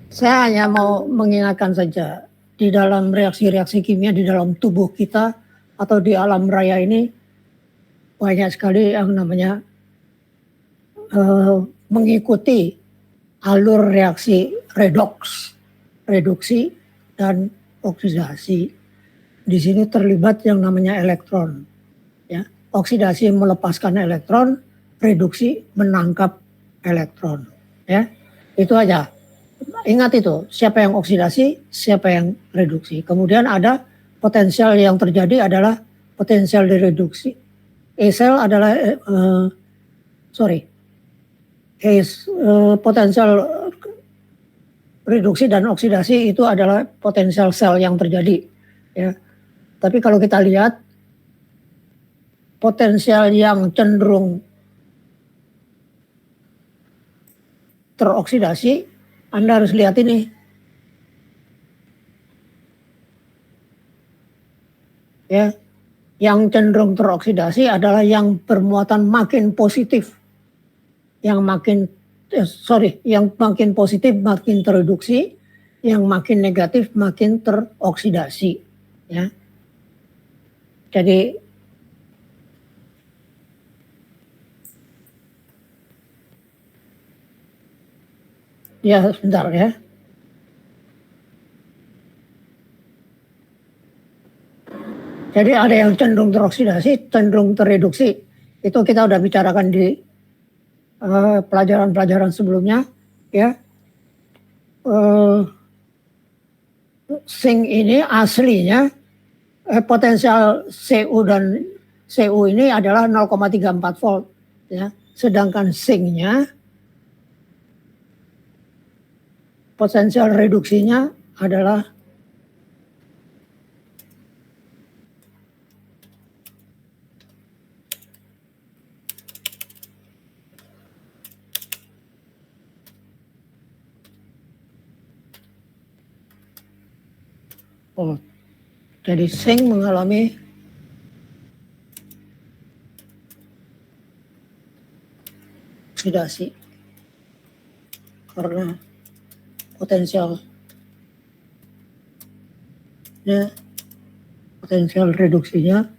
Saya hanya mau mengingatkan saja, di dalam reaksi-reaksi kimia di dalam tubuh kita atau di alam raya ini banyak sekali yang namanya mengikuti alur reaksi reduksi dan oksidasi. Di sini terlibat yang namanya elektron. Ya, oksidasi melepaskan elektron, reduksi menangkap elektron. Ya, itu aja. Ingat itu, siapa yang oksidasi, siapa yang reduksi. Kemudian ada potensial yang terjadi adalah potensial direduksi. E-cell adalah potensial reduksi dan oksidasi itu adalah potensial sel yang terjadi. Ya. Tapi kalau kita lihat potensial yang cenderung teroksidasi, Anda harus lihat ini. Ya, yang cenderung teroksidasi adalah yang bermuatan makin positif. Yang makin positif makin tereduksi, yang makin negatif makin teroksidasi. Ya. Jadi ya sebentar ya. Jadi ada yang cenderung teroksidasi, cenderung tereduksi. Itu kita udah bicarakan di pelajaran-pelajaran sebelumnya, ya. Zinc ini aslinya potensial Cu dan Cu ini adalah 0,34 volt, ya. Sedangkan zinc-nya potensial reduksinya adalah jadi zinc mengalami oksidasi karena potensial reduksinya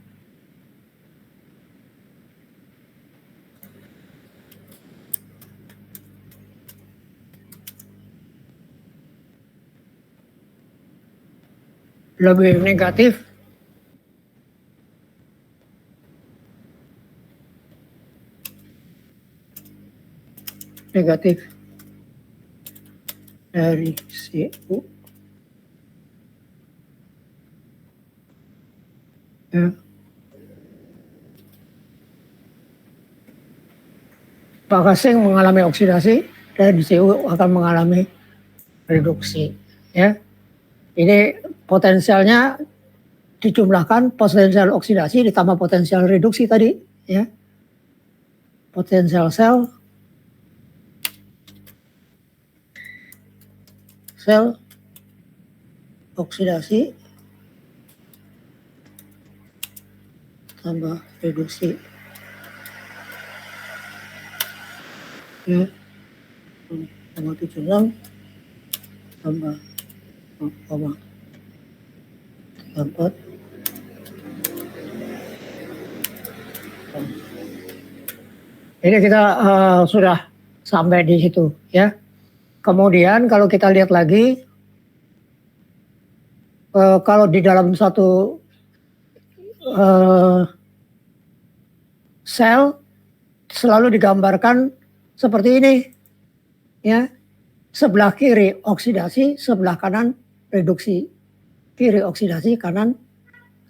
lebih negatif dari Cu. Ya. Maka zinc mengalami oksidasi dan Cu akan mengalami reduksi. Ya. Ini potensialnya dijumlahkan potensial oksidasi ditambah potensial reduksi tadi, ya. Potensial sel oksidasi tambah reduksi. Ya. 0,76 tambah 0,34. Ini kita sudah sampai di situ, ya. Kemudian kalau kita lihat lagi, kalau di dalam satu sel selalu digambarkan seperti ini, ya. Sebelah kiri oksidasi, sebelah kanan reduksi. Kiri oksidasi, kanan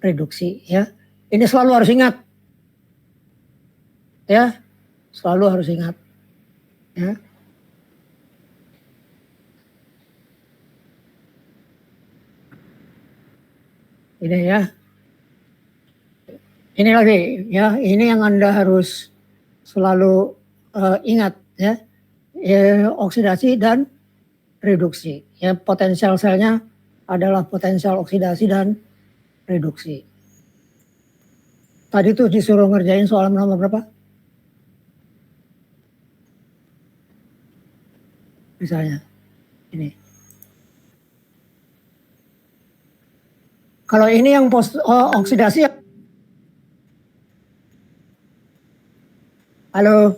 reduksi, ya. Ini selalu harus ingat, ya. Selalu harus ingat, ya. Ini ya. Ini lagi, ya. Ini yang Anda harus selalu ingat, ya. Oksidasi dan reduksi. Ya, potensial selnya adalah potensial oksidasi dan reduksi. Tadi tuh disuruh ngerjain soal nomor berapa? Misalnya ini. Kalau ini yang oksidasi, halo,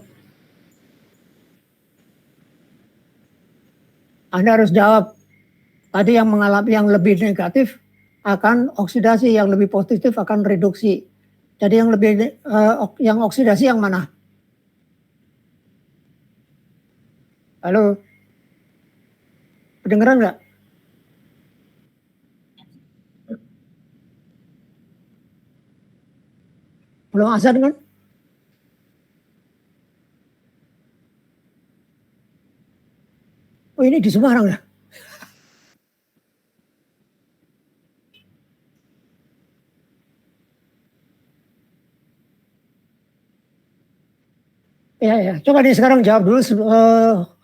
Anda harus jawab. Tadi yang mengalami yang lebih negatif akan oksidasi, yang lebih positif akan reduksi. Jadi yang lebih yang oksidasi yang mana? Halo, kedengeran nggak? Belum azan kan? Oh ini di Semarang ya? Ya ya. Coba nih sekarang jawab dulu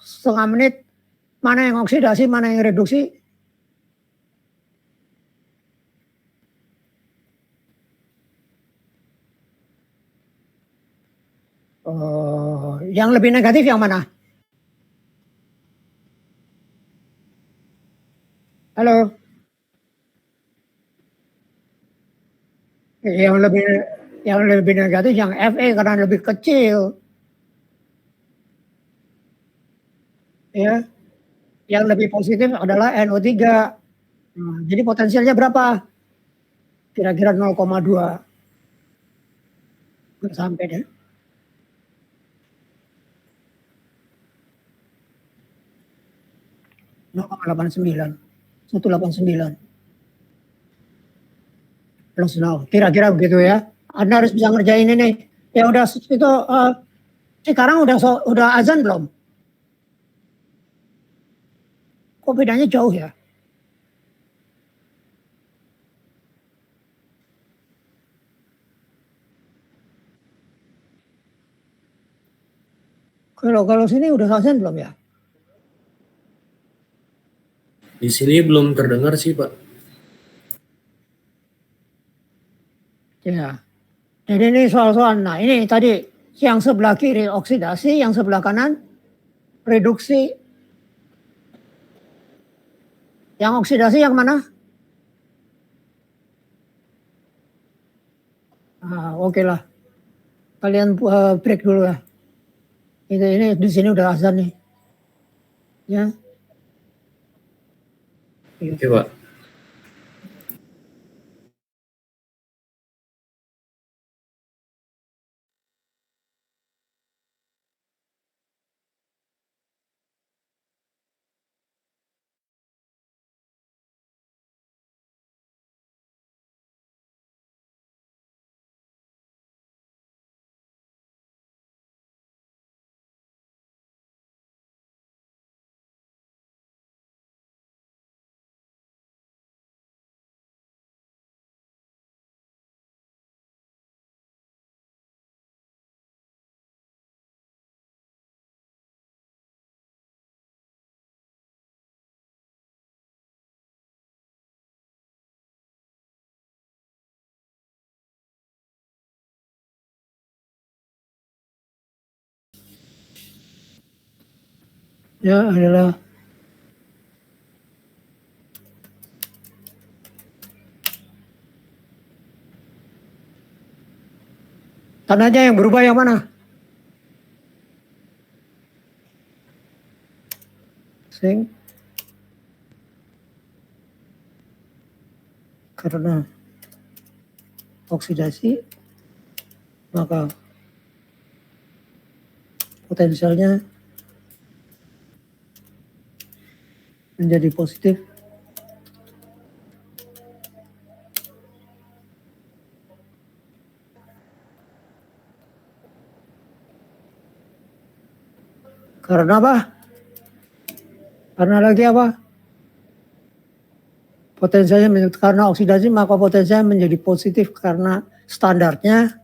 setengah menit. Mana yang oksidasi, mana yang reduksi? Yang lebih negatif yang mana? Halo, yang lebih negatif yang Fe karena lebih kecil, ya. Yang lebih positif adalah NO3. Nah, jadi potensialnya berapa? Kira-kira 0,2. Nggak sampai deh. 0,89. 189. Plus 0. Kira-kira begitu ya. Anda harus bisa ngerjain ini. Ya udah itu sekarang udah azan belum? Kok bedanya jauh ya? Kalau kalau sini udah azan belum ya? Di sini belum terdengar sih, Pak. Ya. Jadi ini soal-soal. Nah ini tadi yang sebelah kiri oksidasi, yang sebelah kanan reduksi. Yang oksidasi yang mana? Oke lah. Kalian break dulu ya. Ini di sini udah azan nih. Ya. Oke, Pak. Ya adalah tandanya yang berubah yang mana? Sing karena oksidasi maka potensialnya menjadi positif. Karena apa? Karena lagi apa? Potensialnya karena oksidasi maka potensialnya menjadi positif karena standarnya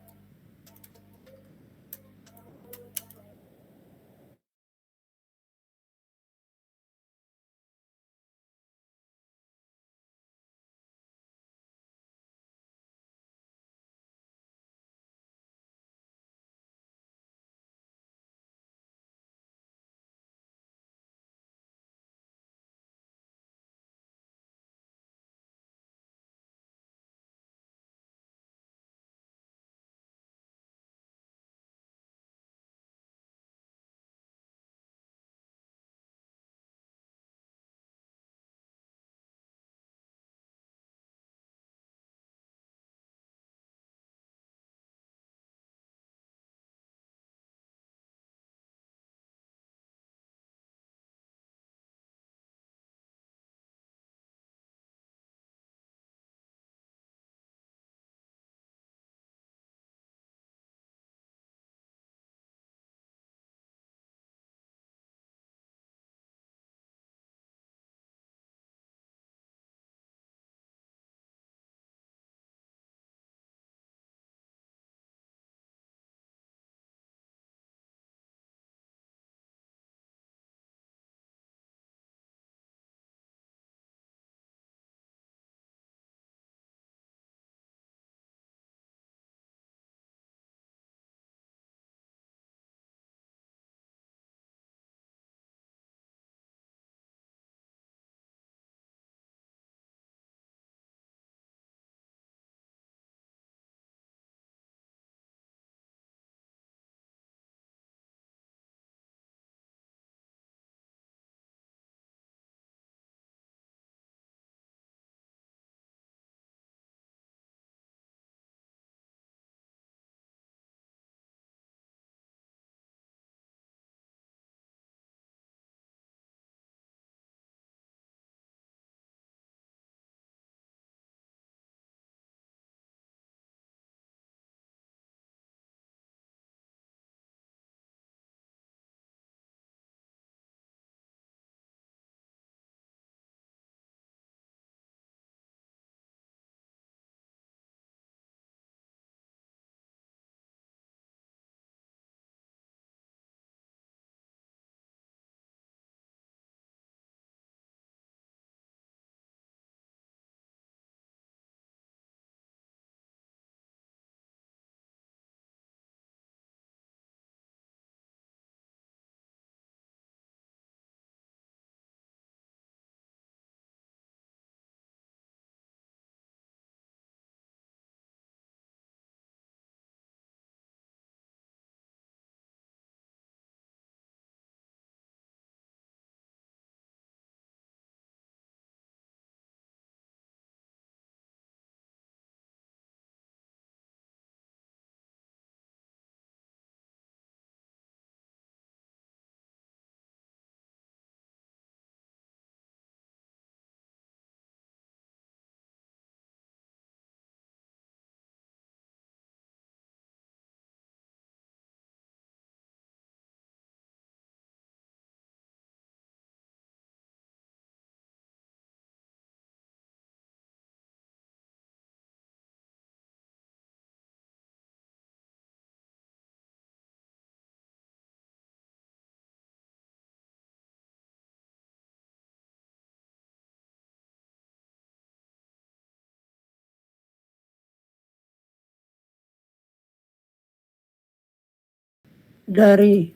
dari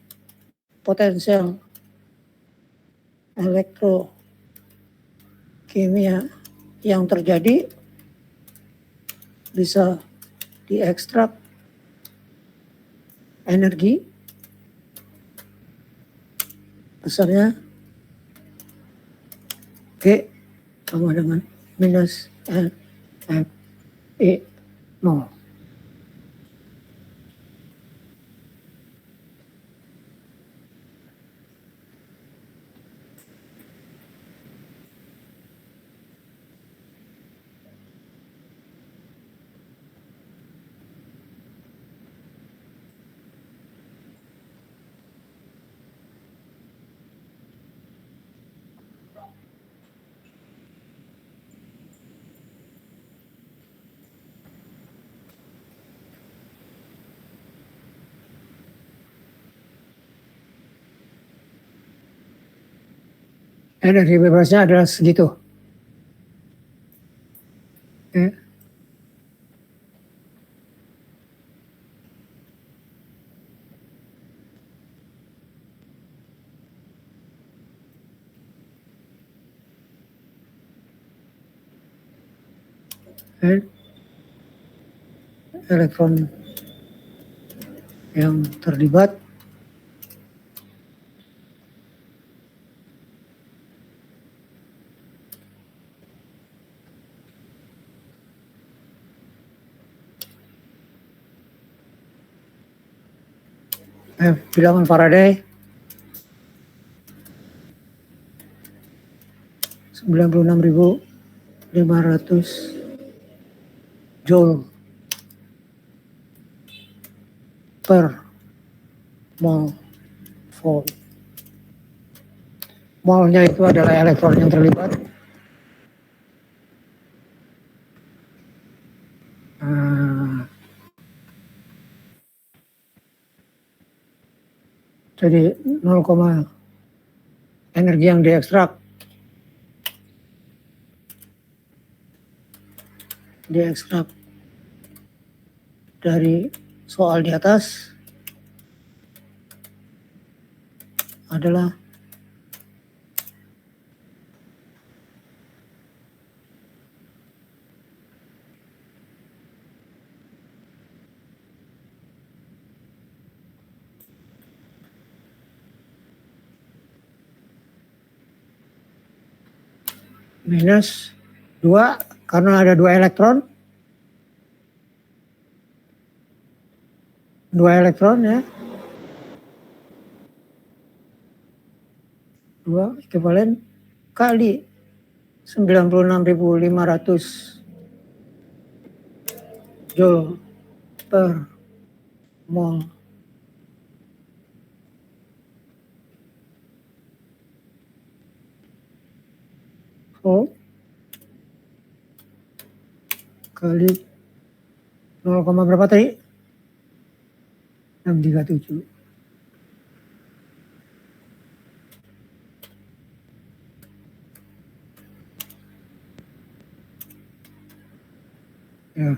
potensial elektrokimia yang terjadi bisa diekstrak energi besarnya G sama dengan minus NFE 0. Energi bebasnya adalah segitu. Oke. Elektron yang terlibat bilangan Faraday 96.500 joule per mol volt. Molnya itu adalah elektron yang terlibat. Jadi 0, energi yang diekstrak dari soal di atas adalah minus 2 karena ada 2 elektron. 2 elektron ya. 2 ekuivalen kali 96.500 joule per mol. Volt kali 0, berapa tadi? 637. Ya.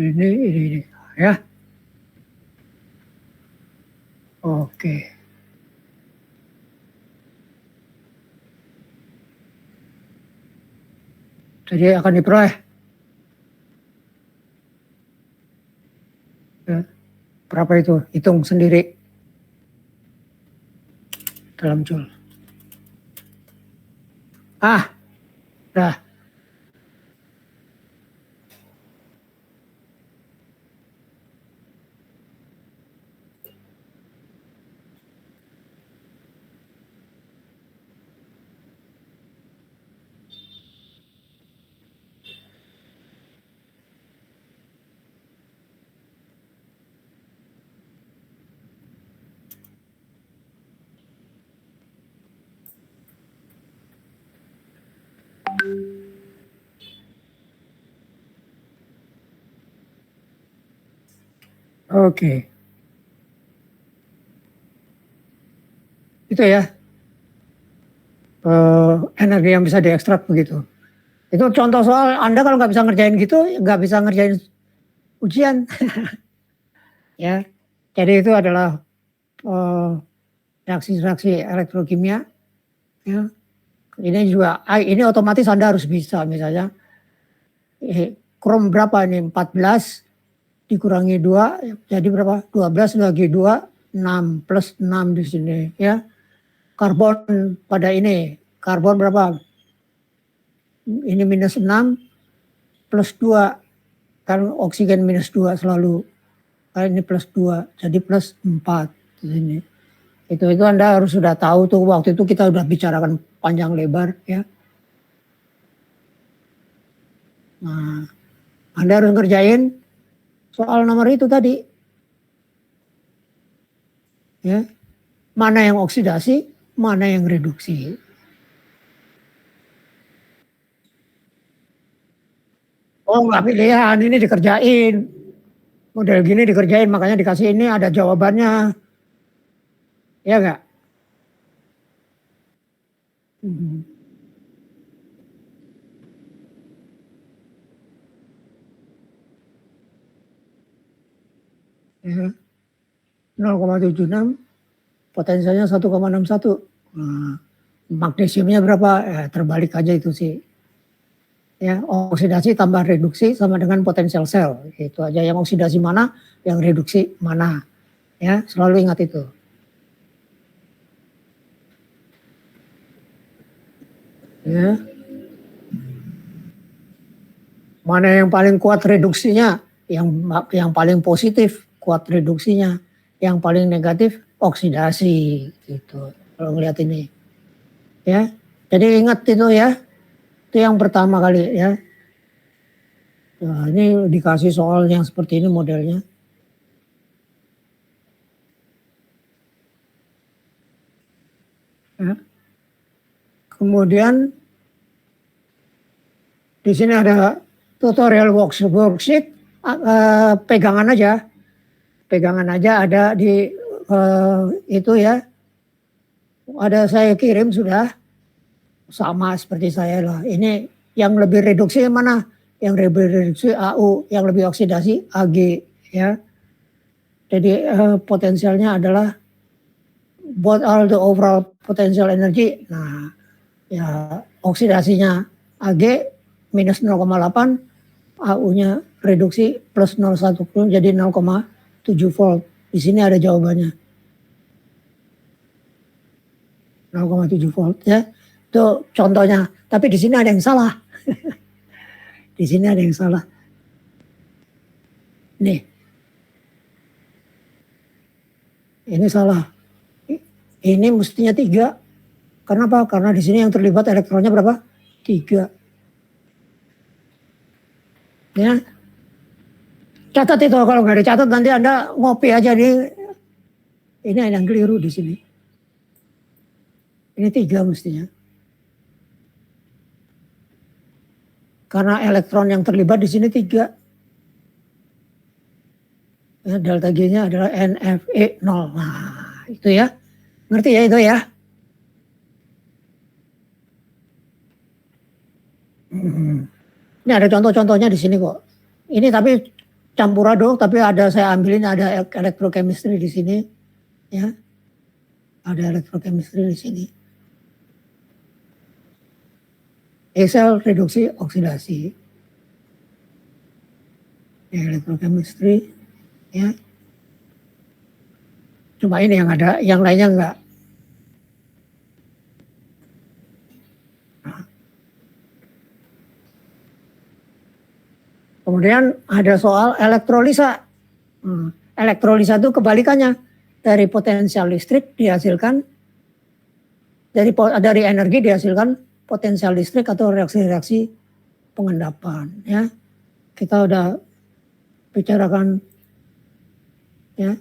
Ini ya. Oke. Jadi akan diperoleh Berapa itu? Hitung sendiri dalam joule. Dah. Oke. Itu ya. Energi yang bisa diekstrak begitu. Itu contoh soal Anda kalau nggak bisa ngerjain gitu, nggak bisa ngerjain ujian. Ya. Jadi itu adalah reaksi-reaksi elektrokimia. Ya. Ini juga, ini otomatis Anda harus bisa. Misalnya, krom berapa ini? 14 dikurangi 2, jadi berapa? 12 bagi 2, 6 plus 6 di sini. Ya. Karbon pada ini, karbon berapa? Ini minus 6 plus 2, kan oksigen minus 2 selalu. Ini plus 2, jadi plus 4 di sini. Itu Anda harus sudah tahu tuh, waktu itu kita udah bicarakan panjang lebar ya. Nah, Anda harus ngerjain soal nomor itu tadi. Ya. Mana yang oksidasi, mana yang reduksi. Oh, nggak pilihan, ini dikerjain. Model gini dikerjain, makanya dikasih ini ada jawabannya. Ya nggak? Ya. 0,76, potensialnya 1,61. Nah, magnesiumnya berapa? Terbalik aja itu sih. Ya, oksidasi tambah reduksi sama dengan potensial sel. Itu aja, yang oksidasi mana, yang reduksi mana. Ya, selalu ingat itu. Ya. Mana yang paling kuat reduksinya? Yang paling positif kuat reduksinya. Yang paling negatif oksidasi gitu. Kalau ngelihat ini. Ya. Jadi ingat itu ya. Itu yang pertama kali ya. Nah, ini dikasih soal yang seperti ini modelnya. Ya. Kemudian di sini ada tutorial worksheet, pegangan aja ada di itu ya. Ada saya kirim sudah, sama seperti saya lah. Ini yang lebih reduksi mana? Yang lebih reduksi AU, yang lebih oksidasi AG ya. Jadi potensialnya adalah both all the overall potential energy. Nah, ya oksidasinya AG minus 0,8, AU-nya reduksi plus 0,1 jadi 0,7 volt. Di sini ada jawabannya. 0,7 volt ya. Itu contohnya. Tapi di sini ada yang salah. Di sini ada yang salah. Nih. Ini salah. Ini mestinya 3. Karena apa? Karena di sini yang terlibat elektronnya berapa? 3. Ya. Catat itu, kalau nggak dicatat nanti Anda ngopi aja nih. Ini ada yang keliru di sini. Ini 3 mestinya. Karena elektron yang terlibat di sini 3. Ya, delta G-nya adalah NFe 0. Nah, itu ya. Ngerti ya itu ya? Ini ada contoh-contohnya di sini kok. Ini tapi campuraduk, tapi ada saya ambilin ada elektrochemistry di sini. Ya. Ada elektrochemistry di sini. Sel reduksi oksidasi. Ya, elektrochemistry ya. Cuma ini yang ada, yang lainnya enggak. Kemudian ada soal elektrolisa. Elektrolisa itu kebalikannya. Dari potensial listrik dihasilkan, dari energi dihasilkan potensial listrik atau reaksi-reaksi pengendapan. Ya, kita udah bicarakan. Ya,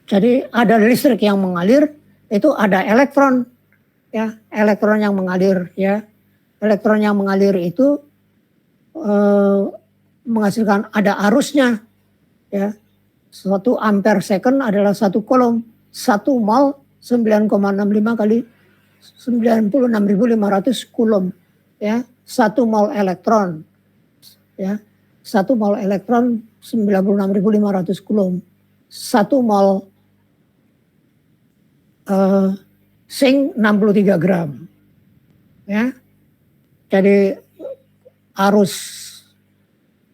jadi ada listrik yang mengalir, itu ada elektron. Ya, elektron yang mengalir. Ya, elektron yang mengalir itu menghasilkan ada arusnya. Ya, 1 ampere second adalah 1 coulomb. 1 mol 9,65 kali 96.500 coulomb. Ya, 1 mol elektron. Ya, 1 mol elektron 96.500 coulomb. 1 mol zinc 63 gram. Ya, jadi arus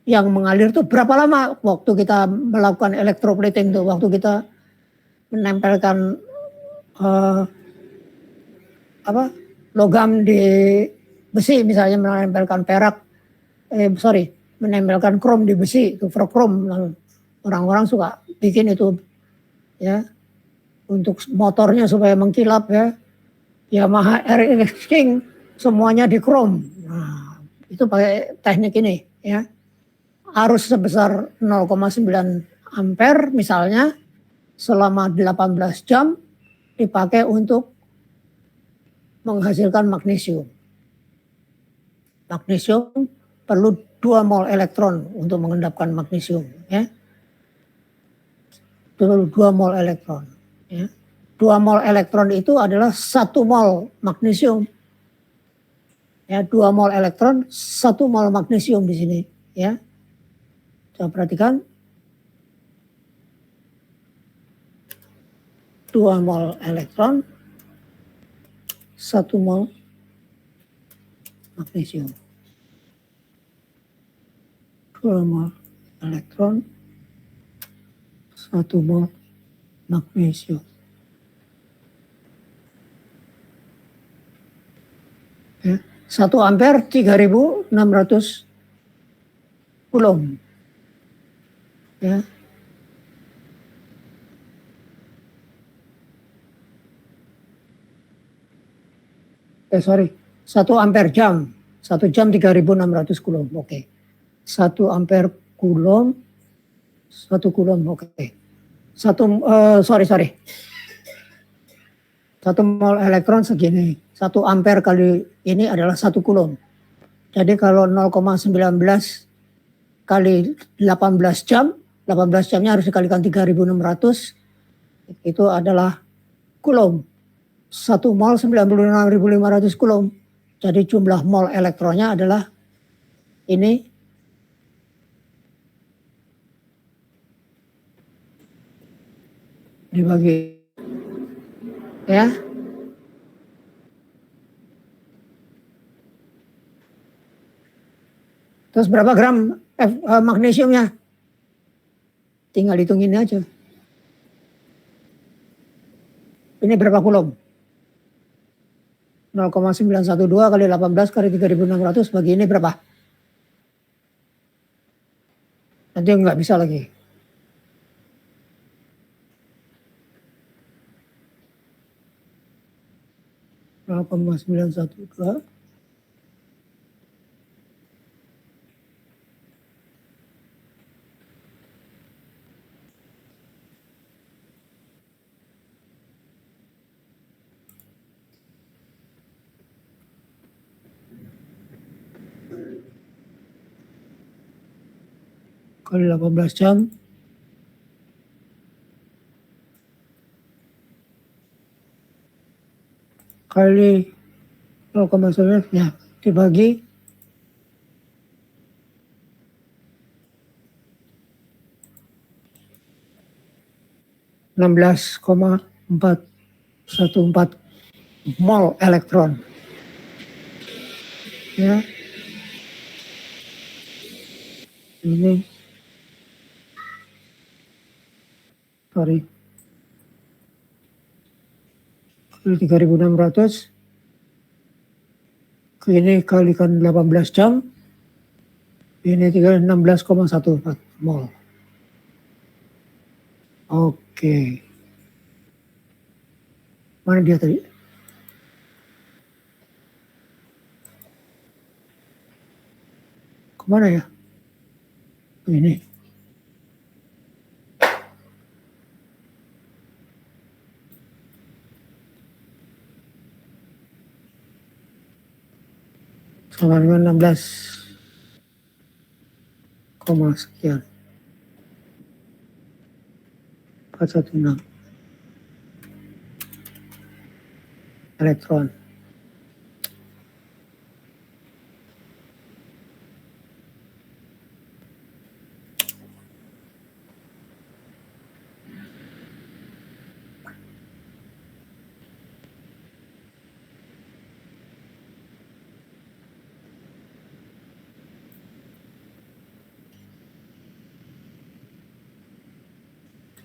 yang mengalir itu berapa lama waktu kita melakukan electroplating tuh, waktu kita menempelkan logam di besi, misalnya menempelkan menempelkan krom di besi, itu ferrokrom. Orang-orang suka bikin itu ya untuk motornya supaya mengkilap ya. Yamaha RX King semuanya di krom. Nah, itu pakai teknik ini ya. Arus sebesar 0,9 ampere misalnya selama 18 jam dipakai untuk menghasilkan magnesium. Magnesium perlu 2 mol elektron untuk mengendapkan magnesium. Ya. Perlu 2 mol elektron. Ya. 2 mol elektron itu adalah 1 mol magnesium. Ya, 2 mol elektron, 1 mol magnesium di sini. Ya. Coba perhatikan. 2 mol elektron, 1 mol magnesium. 2 mol elektron, 1 mol magnesium. Ya, 1 ampere 3.600 coulomb. Ya. Sorry, 1 ampere jam. 1 jam 3.600 coulomb. Oke. 1 ampere coulomb. 1 coulomb. Oke. 1 mol elektron segini. 1 ampere kali ini adalah 1 coulomb. Jadi kalau 0,19 kali 18 jam, 18 jamnya harus dikalikan 3.600, itu adalah coulomb. 1 mol 96.500 coulomb. Jadi jumlah mol elektronnya adalah ini. Dibagi. Ya. Terus berapa gram magnesiumnya? Tinggal hitungin aja. Ini berapa coulomb? 0,912 kali 18 kali 3.600 bagi ini berapa? Nanti nggak bisa lagi. (0,912) kali 18 jam kali 0,9 ya dibagi 16,414 mol elektron. Ya. Ini Ini 3.600. Ini kalikan 18 jam. Ini 16,14 mol. Oke. Mana dia tadi? Kemana ya? Ini. Sama dengan 16, sekian. 416 elektron.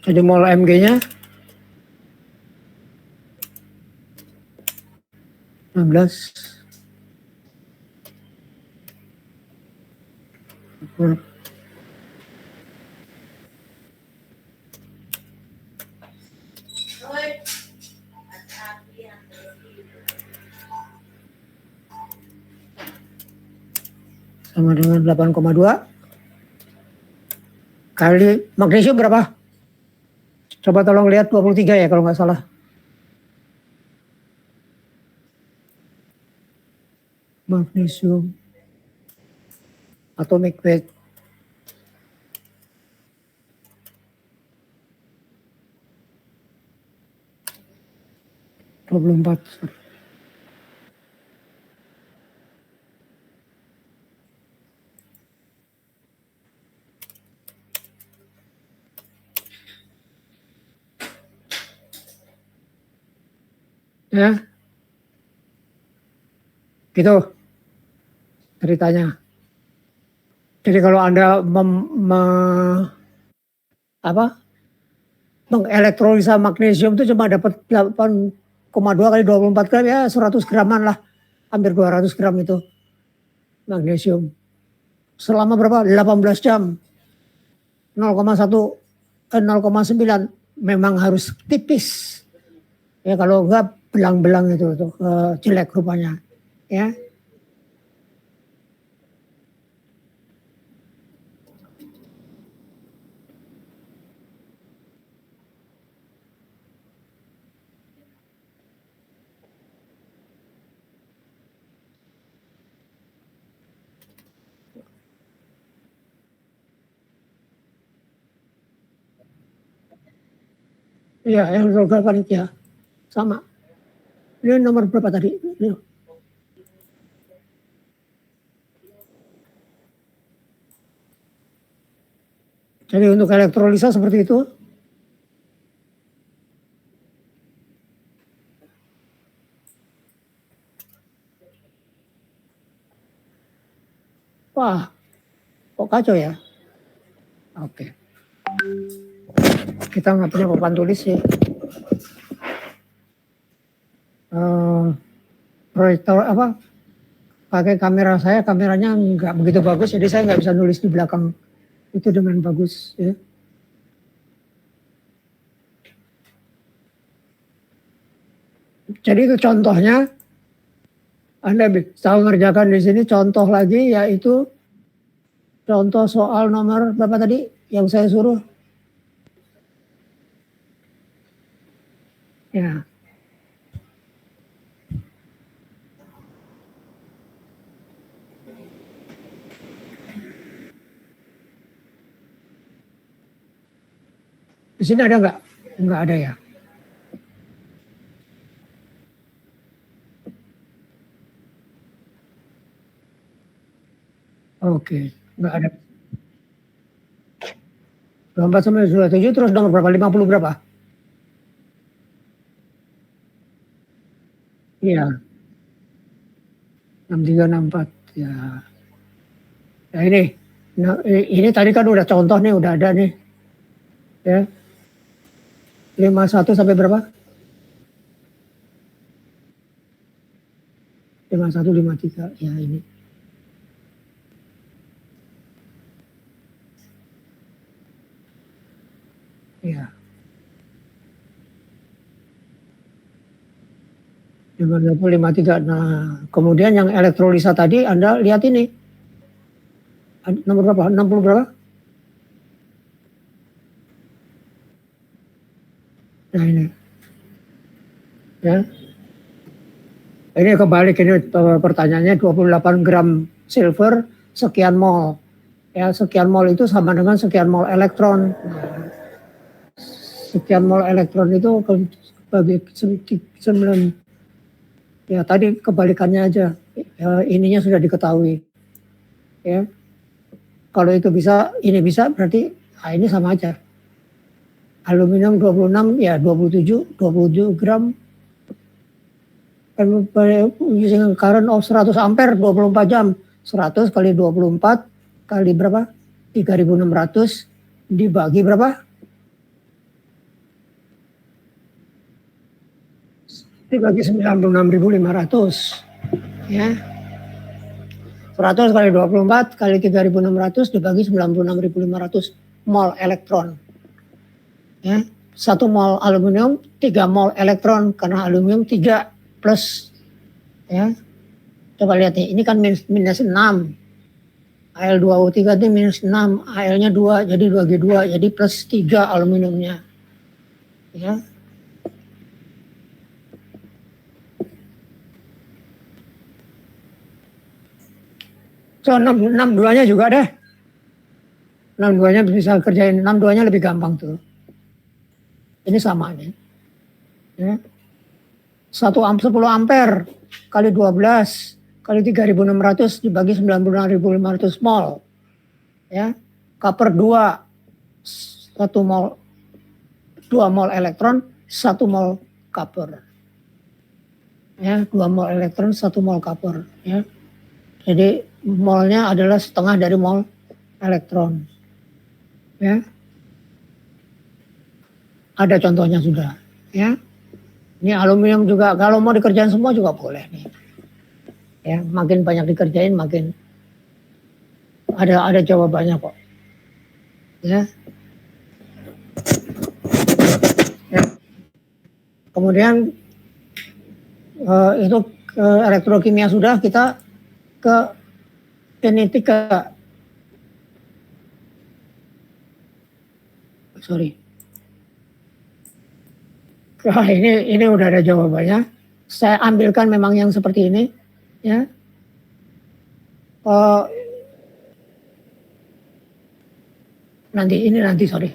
Jadi mol Mg-nya 16. Sama dengan 8,2 kali magnesium berapa? Coba tolong lihat 23 ya kalau nggak salah. Magnesium atomic weight. Dua puluh empat. Ya, gitu ceritanya. Jadi kalau Anda mengelektrolisa magnesium itu cuma dapat 8,2 kali 24 gram ya 100 graman lah, hampir 200 gram itu magnesium. Selama berapa? 18 jam. 0,1 0,9 memang harus tipis. Ya kalau enggak belang-belang itu tuh jelek rupanya. Ya. Iya, yang rogal panitia sama. Ini nomor berapa tadi? Ini. Jadi untuk elektrolisa seperti itu. Wah, kok kacau ya? Oke. Kita nggak punya papan tulis sih. Proyektor pakai kamera saya, kameranya nggak begitu bagus, jadi saya nggak bisa nulis di belakang itu dengan bagus. Ya. Jadi itu contohnya, Anda bisa mengerjakan di sini. Contoh lagi yaitu contoh soal nomor berapa tadi yang saya suruh? Ya. Di sini ada nggak? Nggak ada ya. Oke, nggak ada. 24 sampai 27 terus nomor berapa? 50 berapa? Iya. 63, 64 ya. Ya ini. Nah, ini tadi kan udah contoh nih, udah ada nih. Ya. 51 sampai berapa? 5153 ya ini. Ya. 5153. Nah, kemudian yang elektrolisa tadi Anda lihat ini. Nomor berapa? 60 berapa? Nah ini. Ya. Ini kebalik ini pertanyaannya 28 gram silver sekian mol. Ya, sekian mol itu sama dengan sekian mol elektron. Nah, sekian mol elektron itu bagi 9. Ya, tadi kebalikannya aja. Ya, ininya sudah diketahui. Ya. Kalau itu bisa, ini bisa berarti ini sama aja. Aluminium 26 ya 27 gram. Using current of 100 ampere 24 jam. 100 kali 24 kali berapa? 3600 dibagi berapa? Dibagi 96.500. Ya. 100 kali 24 kali 3600 dibagi 96.500 mol elektron. Ya. 1 mol aluminium 3 mol elektron karena aluminium 3 plus. Ya. Coba lihat nih, ini kan minus 6. Al2O3 itu minus 6, Al-nya 2, jadi 2G2, jadi plus 3 aluminiumnya. Ya. So 62-nya juga deh. 62-nya bisa kerjain, 62-nya lebih gampang tuh. Ini sama nih. Ya. 10 ampere kali 12 kali 3600 dibagi 96.500 mol. Ya. Copper 2 1 mol 2 mol elektron 1 mol copper. Ya, 2 mol elektron 1 mol copper, ya. Jadi molnya adalah setengah dari mol elektron. Ya. Ada contohnya sudah, ya. Ini aluminium juga kalau mau dikerjain semua juga boleh nih. Ya, makin banyak dikerjain makin ada jawabannya kok. Ya. Ya. Kemudian itu elektrokimia sudah, kita ke kinetika. Sorry. Wah, ini udah ada jawabannya. Saya ambilkan memang yang seperti ini, ya. Nanti sorry.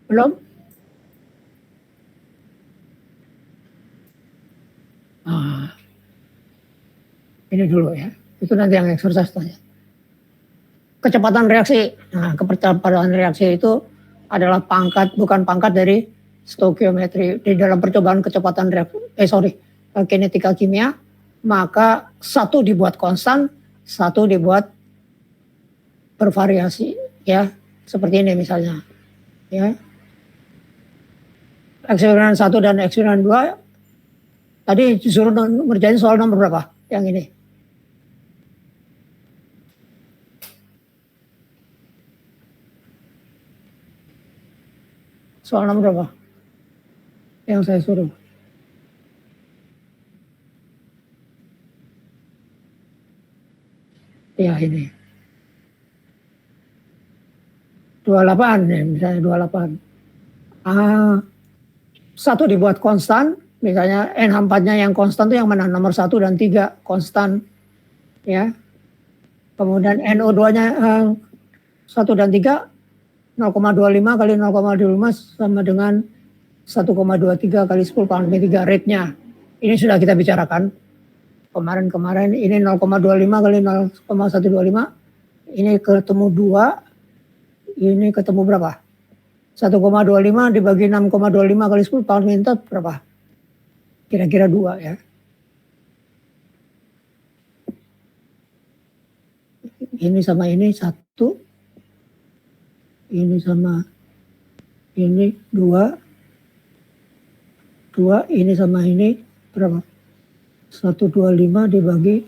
Belum? Nah, ini dulu ya. Itu nanti yang exercise tanya. Kecepatan reaksi. Nah, kecepatan reaksi itu adalah bukan pangkat dari stoikiometri. Di dalam percobaan kecepatan reaksi, kinetika kimia, maka satu dibuat konstan, satu dibuat bervariasi, ya. Seperti ini misalnya. Ya. Eksperimen 1 dan eksperimen 2 tadi disuruh ngerjain soal nomor berapa? Yang ini. Soal nomor berapa? Yang saya suruh. Ya ini. 28 ya, misalnya 28. Satu dibuat konstan, misalnya NH4-nya yang konstan itu yang mana? Nomor 1 dan 3 konstan. Ya. Kemudian NO2-nya 1 dan 3 0,25 kali 0,25 sama dengan 1,23 kali 10 pangkat 3 rate-nya. Ini sudah kita bicarakan kemarin ini 0,25 kali 0,125. Ini ketemu 2. Ini ketemu berapa? 1,25 dibagi 6,25 kali 10 pangkat berapa? Kira-kira 2 ya. Ini sama ini 1. ini sama ini 2, ini sama ini berapa? 125 dibagi,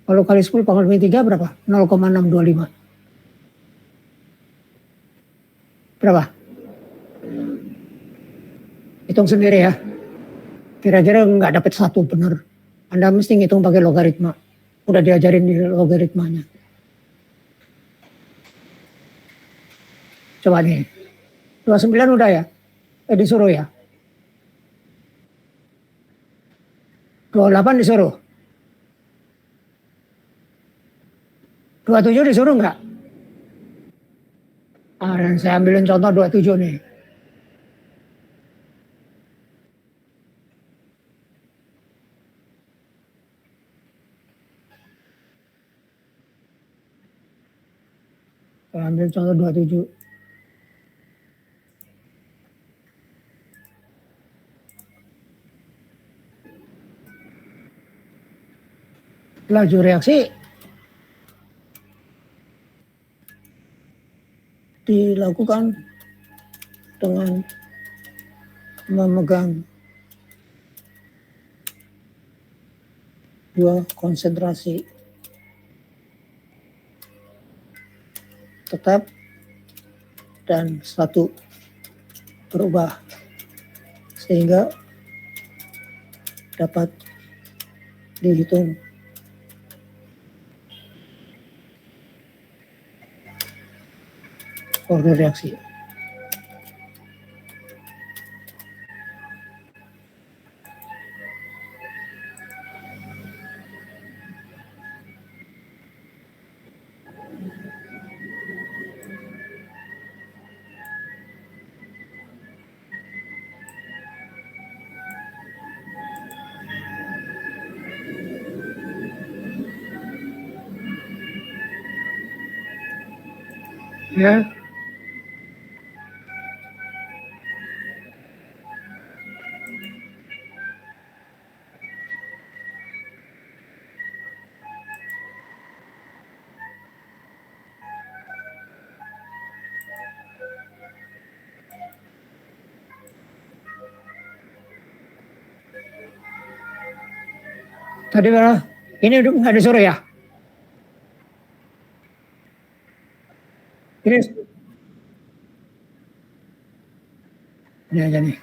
kalau kali 10 pangkat min 3 berapa? 0,625. Berapa? Hitung sendiri ya. Kira-kira nggak dapat satu benar. Anda mesti ngitung pakai logaritma. Udah diajarin di logaritmanya. Coba nih. 29 udah ya? Disuruh ya? 28 disuruh? 27 disuruh nggak? Dan saya ambilin contoh 27 nih. Saya ambil contoh 27. Laju reaksi dilakukan dengan memegang dua konsentrasi tetap dan satu berubah, sehingga dapat dihitung order reaksi. Ya, tadi berapa? Ini udah nggak disuruh ya? Ini aja nih.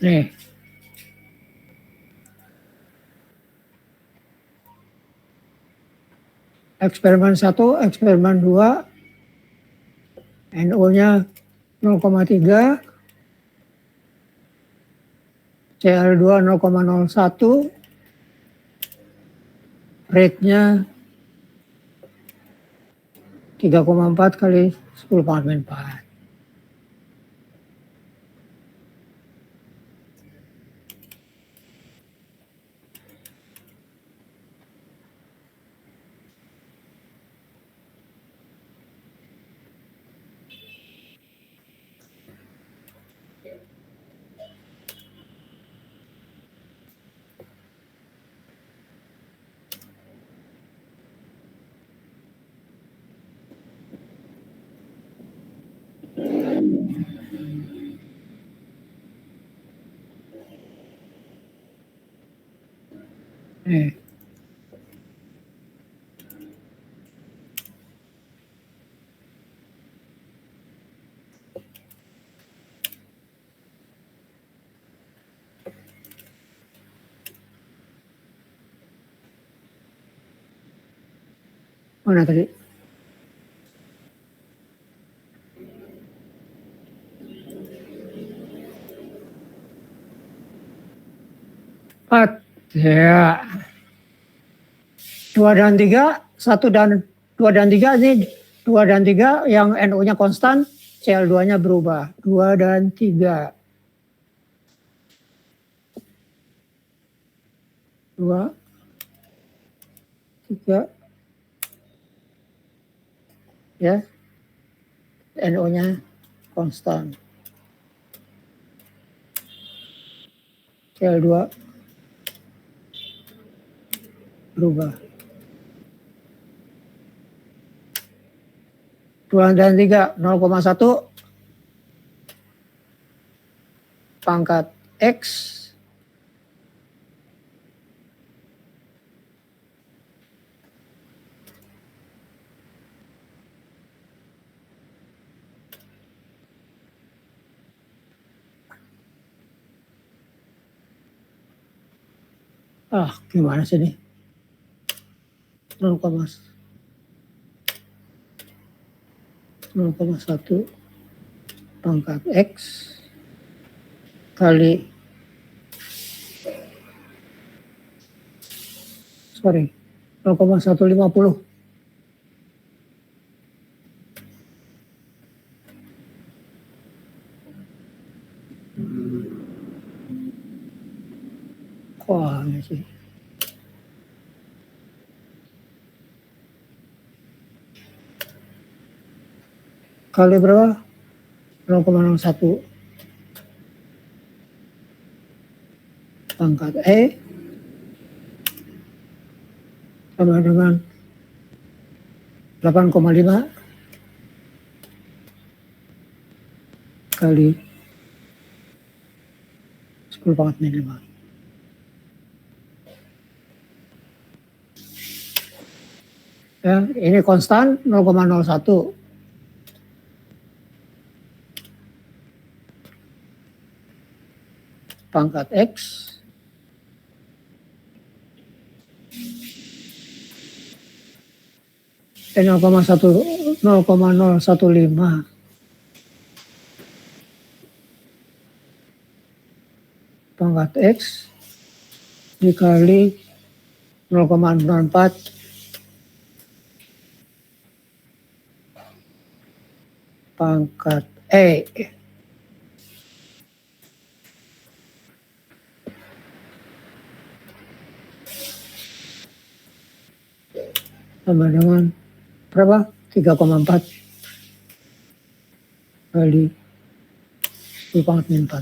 Nih. Eksperimen 1, eksperimen 2, NO-nya 0,3, Cl2 0,01, rate-nya 3,4 kali 10 pangkat min 4. Nih. Mana tadi? Empat. Ya. 2 dan 3, 1 dan 2 dan 3 ini 2 dan 3 yang NO-nya konstan, Cl2-nya berubah. 2 dan 3. 2, 3. Ya. NO-nya konstan. Cl2 berubah. 2 dan 3, 0,1 pangkat X gimana sih ini? 0,1 pangkat X kali 0,150. Wah, ini sih. Kali berapa? 0,01 pangkat E sama dengan 8,5 kali 10 pangkat min 5. Ya, ini konstan 0,01. Pangkat X dan 0,15 pangkat X dikali 0,04 pangkat E. Sama dengan berapa? 3,4 kali 10 pangkat min 4.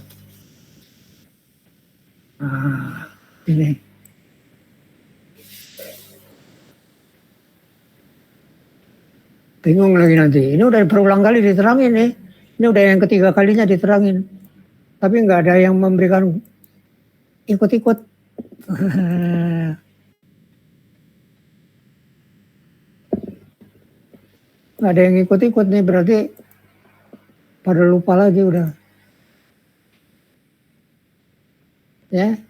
Nah, ini. Bingung lagi nanti. Ini udah berulang kali diterangin nih. Ini udah yang ketiga kalinya diterangin. Tapi nggak ada yang memberikan ikut-ikut. Nggak ada yang ikut-ikut nih, berarti pada lupa lagi udah. Ya.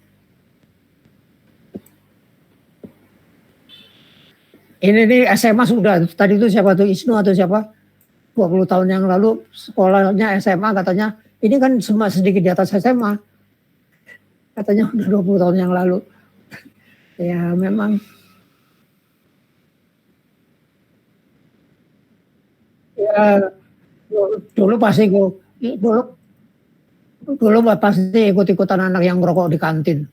Ini nih SMA sudah. Tadi itu siapa tuh, Isnu atau siapa? 20 tahun yang lalu sekolahnya SMA katanya. Ini kan sedikit di atas SMA. Katanya udah 20 tahun yang lalu. Ya memang. Ya dulu pasti dulu pasti ikut-ikutan anak yang ngerokok di kantin.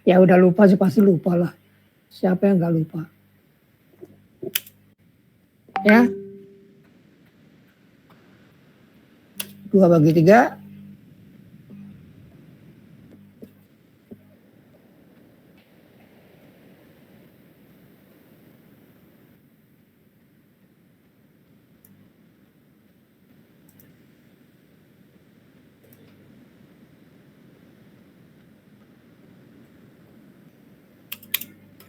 Ya udah lupa sih, pasti lupa lah. Siapa yang nggak lupa? Ya. 2/3.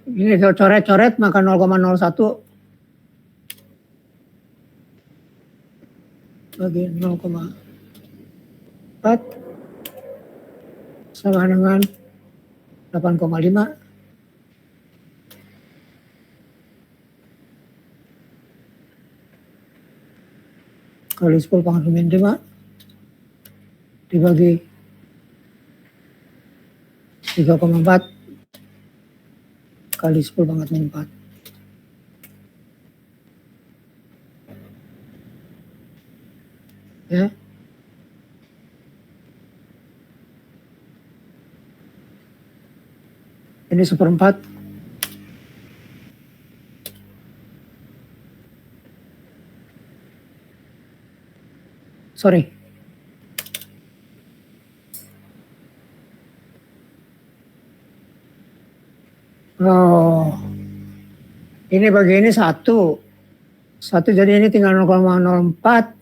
Ini coret-coret maka 0,01 bagi 0,4 sama dengan 8,5 kali 10 pangkat min 5 dibagi 3,4 kali 10 pangkat min 4. Ya. Ini seperempat. Sorry. Oh. Ini bagi ini 1. 1 jadi ini tinggal 0,04.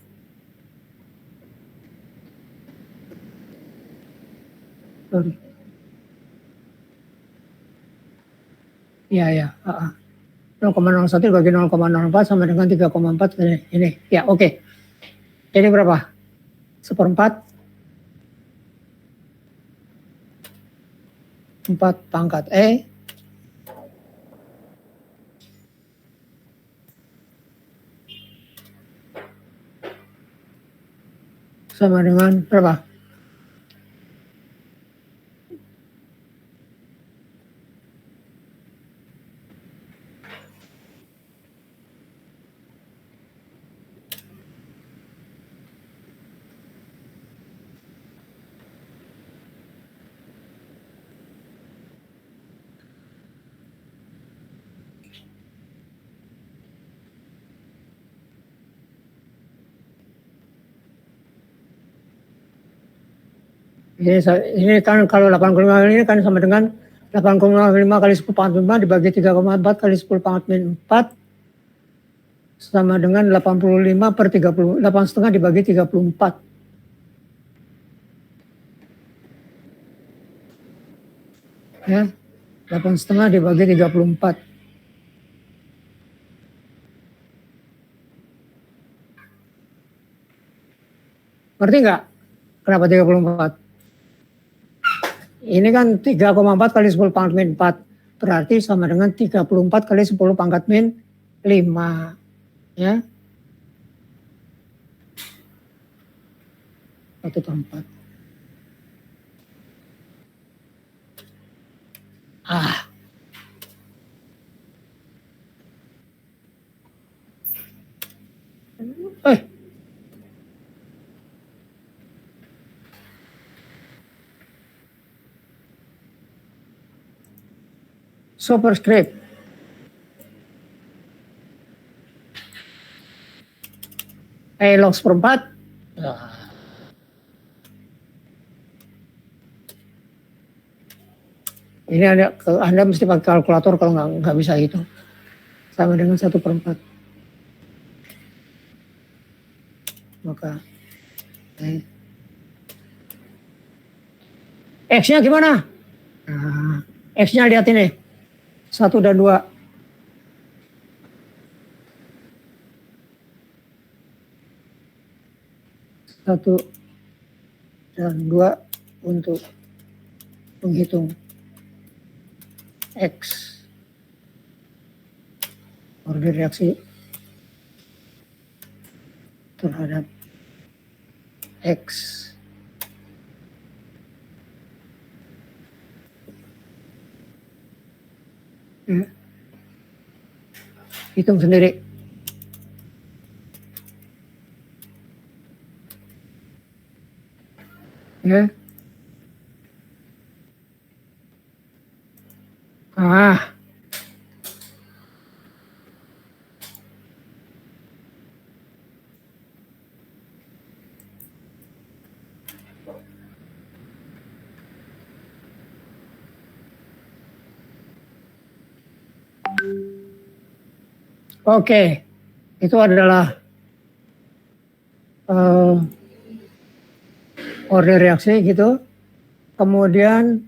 Sorry. Ya. 0,01 dibagi 0,04 sama dengan 3,4 ini. Ya, oke. Ini berapa? Seperempat. 4 pangkat E sama dengan berapa? Ini kan kalau 85 ini kan sama dengan 8,5 kali 10 pangkat 5 dibagi 3,4 kali 10 pangkat min 4 sama dengan 85 per 30, 8,5 dibagi 34. Ya, 8,5 dibagi 34. Ngerti nggak? Kenapa 34? Ini kan 3,4 kali 10 pangkat min 4. Berarti sama dengan 34 kali 10 pangkat min 5. Ya. 1/4. Superscript. Log seperempat. Ini Anda mesti pakai kalkulator kalau nggak bisa itu. Sama dengan 1/4. Maka X-nya gimana? Nah, X-nya lihat ini. 1 dan 2. 1 dan 2 untuk menghitung X. Order reaksi terhadap X. Hitung sendiri. Ya. Oke, itu adalah order reaksi gitu. Kemudian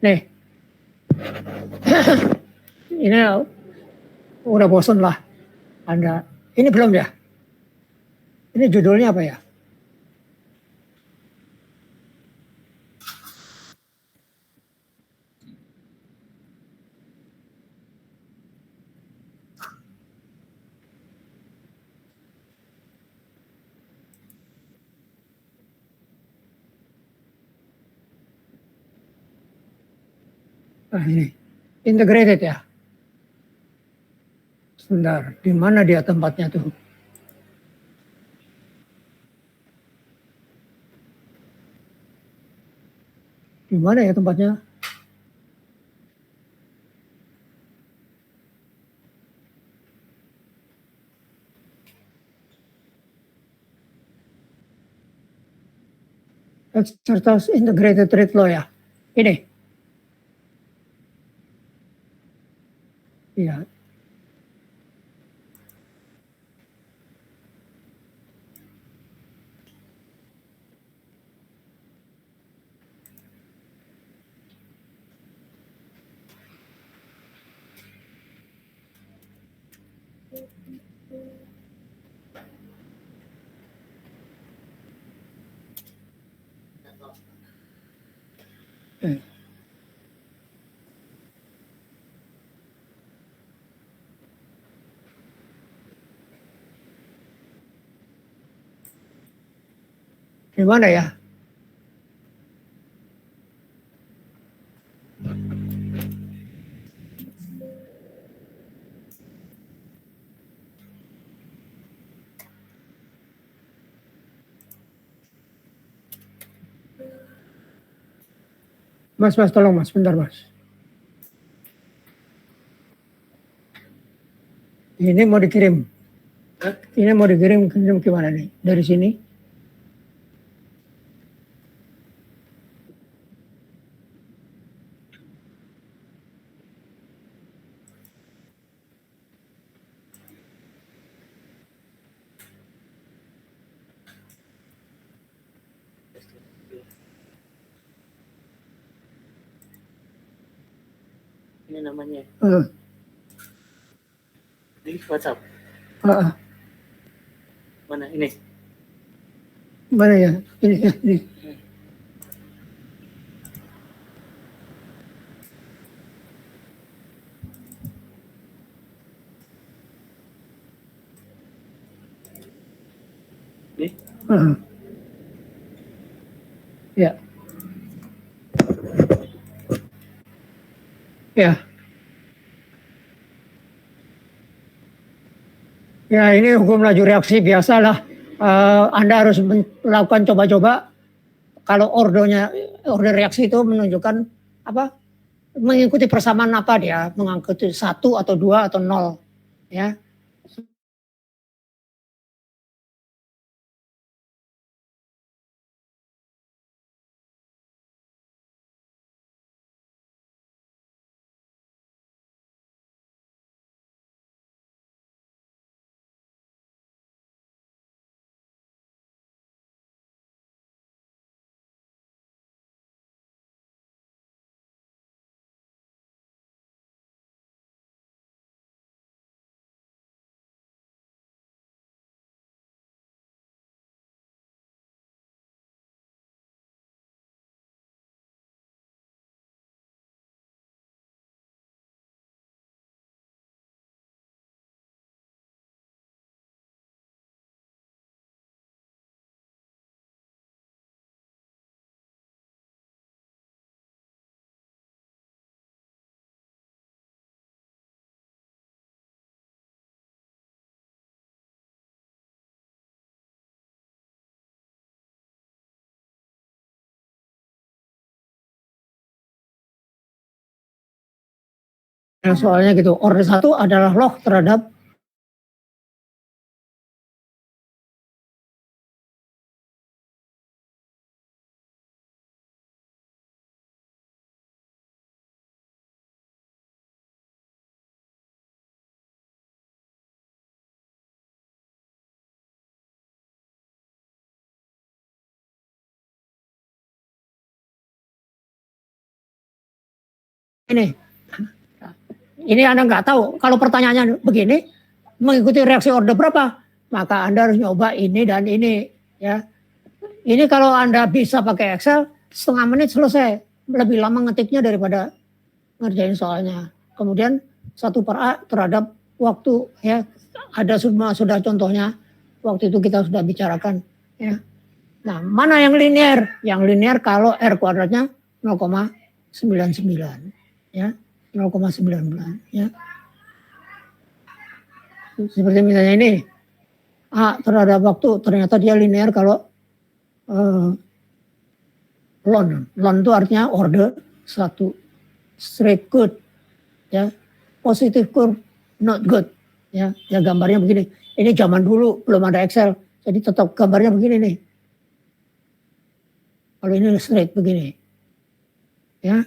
nih, ini udah bosen lah Anda. Ini belum ya? Ini judulnya apa ya? Nah ini, integrated ya. Sebentar, di mana dia tempatnya tuh? Di mana ya tempatnya? Exercise integrated trade law ya. Ini. Iya. Di mana ya? Mas, tolong mas, bentar mas. Ini mau dikirim. Ini mau dikirim gimana nih? Dari sini? Ini namanya. Uh, Di WhatsApp. Mana ini? Mana ya? Ini. Ya. Ya. Ya ini hukum laju reaksi biasalah. Anda harus melakukan coba-coba. Kalau order reaksi itu menunjukkan apa? Mengikuti persamaan apa dia? Mengikuti 1 atau 2 atau 0. Ya. Nah, soalnya gitu, order 1 adalah lock terhadap ini. Ini Anda nggak tahu. Kalau pertanyaannya begini, mengikuti reaksi order berapa? Maka Anda harus nyoba ini dan ini. Ya. Ini kalau Anda bisa pakai Excel, setengah menit selesai. Lebih lama ngetiknya daripada ngerjain soalnya. Kemudian 1 per A terhadap waktu. Ya, ada sudah contohnya. Waktu itu kita sudah bicarakan. Ya. Nah, mana yang linear? Yang linear kalau R kuadratnya 0,99. ya 0,19 ya. Seperti misalnya ini A terhadap waktu ternyata dia linear kalau lon itu artinya order 1, straight good ya, positive curve not good ya. Ya gambarnya begini. Ini zaman dulu belum ada Excel, jadi tetap gambarnya begini nih. Kalau ini straight begini ya.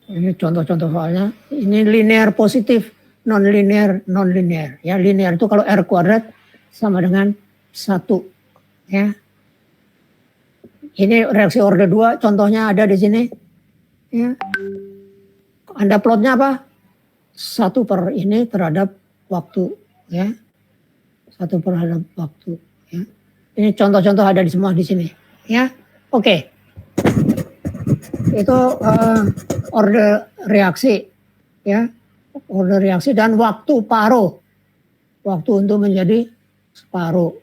Ini contoh-contoh soalnya. Ini linear positif, non linear ya. Linear itu kalau R kuadrat sama dengan 1 ya. Ini reaksi order 2, contohnya ada di sini ya. Anda plotnya apa? 1 per ini terhadap waktu ya. 1 terhadap waktu ya. Ini contoh-contoh ada di semua di sini ya. Oke. Itu order reaksi ya. Order reaksi dan waktu paruh. Waktu untuk menjadi separuh.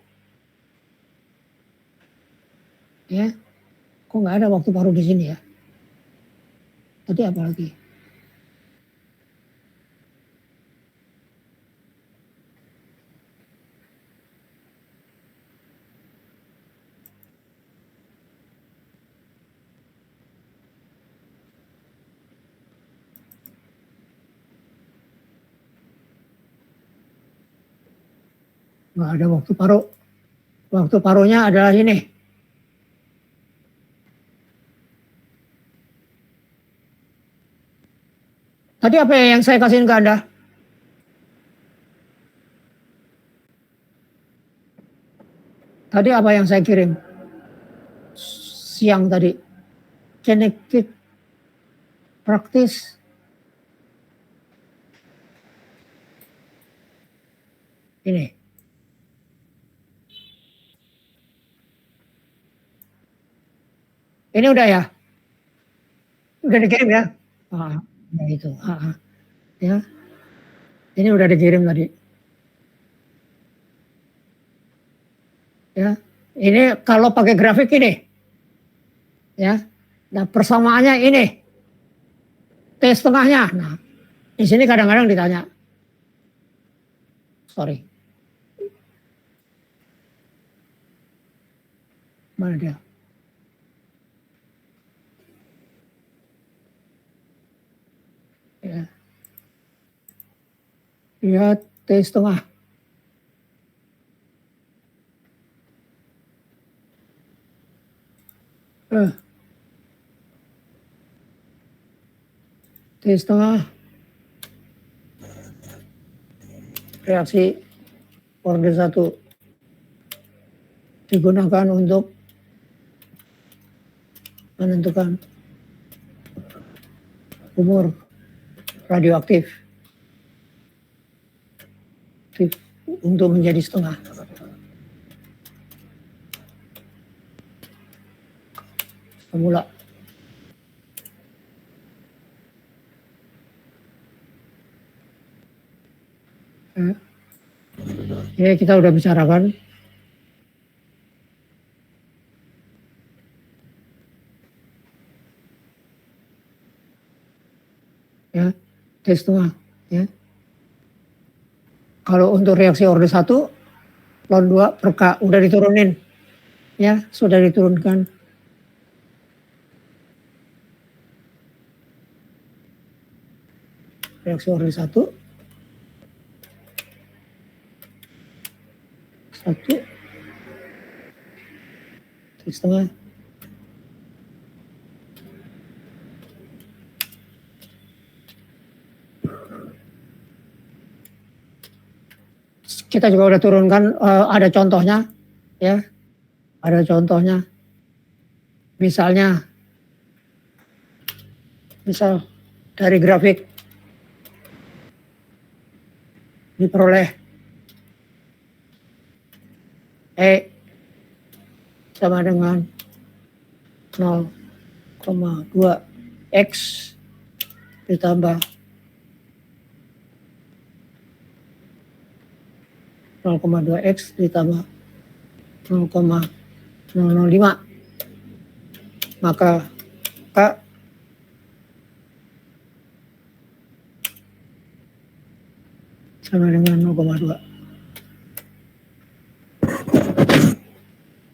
Ya. Kok nggak ada waktu paruh di sini ya? Tadi apa lagi? Nggak ada waktu paruh. Waktu paruhnya adalah ini. Tadi apa yang saya kasihin ke Anda? Tadi apa yang saya kirim? Siang tadi. Kinetic practice. Ini. Ini udah ya? Udah dikirim ya? Ya itu. Ya. Ini udah dikirim tadi. Ya. Ini kalau pakai grafik ini. Ya. Nah, persamaannya ini. T setengahnya. Nah, di sini kadang-kadang ditanya. Sorry. Mana dia? Ya. Lihat T setengah. T setengah. Reaksi order 1 digunakan untuk menentukan umur radioaktif untuk menjadi setengah. Semula. Ya, kita udah bicarakan. Ya, T setengah. Ya. Kalau untuk reaksi order 1, lon 2 per K udah diturunin. Ya, sudah diturunkan. Reaksi order 1. 1. T setengah. Kita juga udah turunkan, ada contohnya ya, ada contohnya. Misal dari grafik diperoleh E sama dengan 0,2 X ditambah 0,2 X ditambah 0,005. maka K sama dengan 0,2.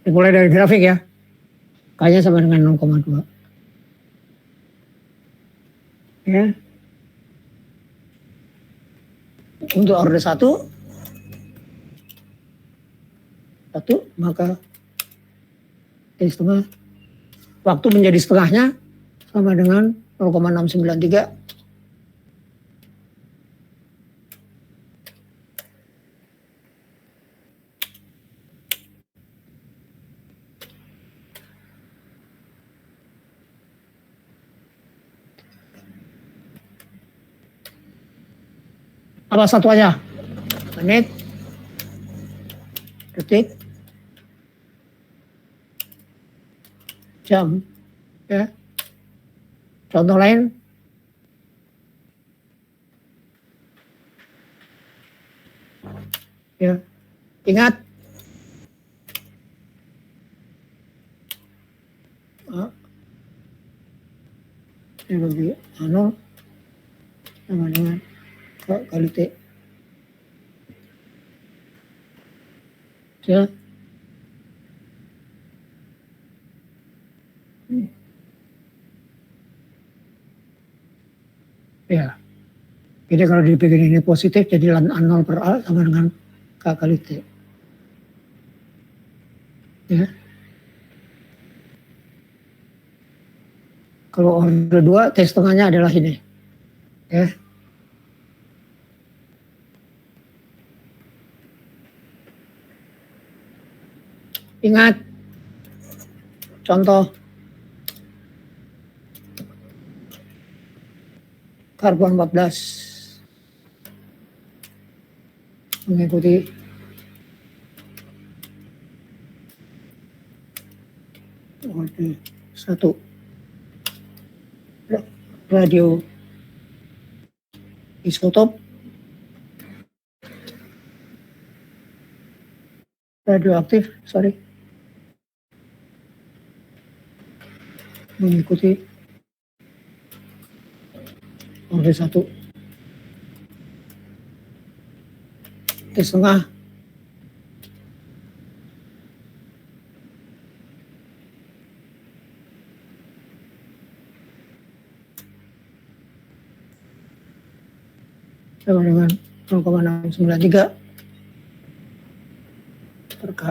Dimulai dari grafik ya. K-nya sama dengan 0,2. Ya. Untuk order 1, maka T setengah waktu menjadi setengahnya sama dengan 0,693. Apa satuannya? Menit, detik, jam. Ya. Contoh lain. Ya. Ingat. Ini bagi sama dengan K kali T. Ya. Ya. Jadi kalau dibikin ini positif, jadi ln A0 per A sama dengan K kali T. Ya. Kalau order 2, T setengahnya adalah ini. Ya. Ingat, contoh karbon 14 mengikuti order 1. Radio isotop, radioaktif, mengikuti order 1. T setengah sama dengan 0,693 per K.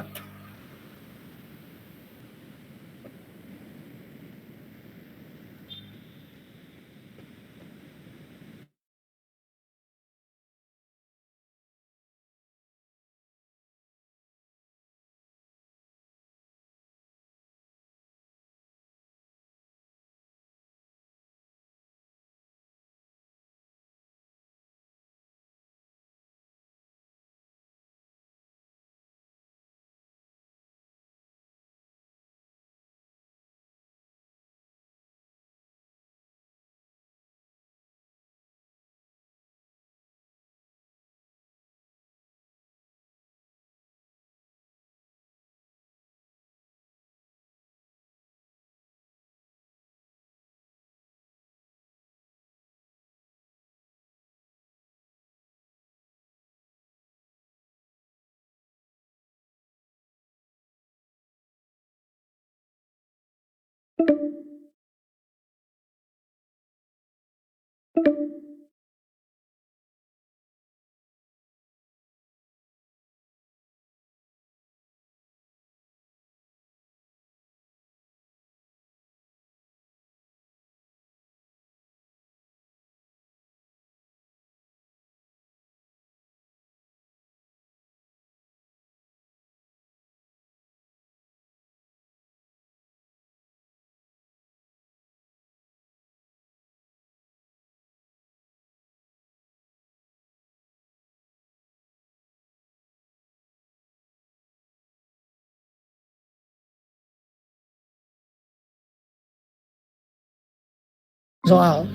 Soal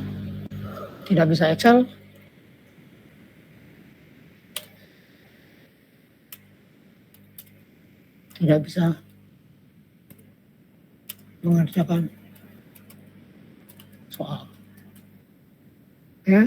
tidak bisa Excel, tidak bisa mengerjakan soal. Ya.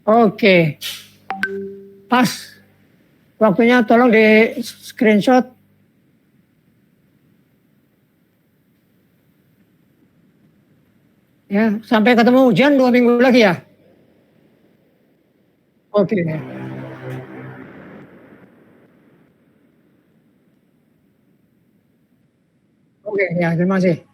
Oke. Pas. Waktunya tolong di screenshot. Ya, sampai ketemu ujian 2 minggu lagi ya? Oke. Oke, ya terima kasih.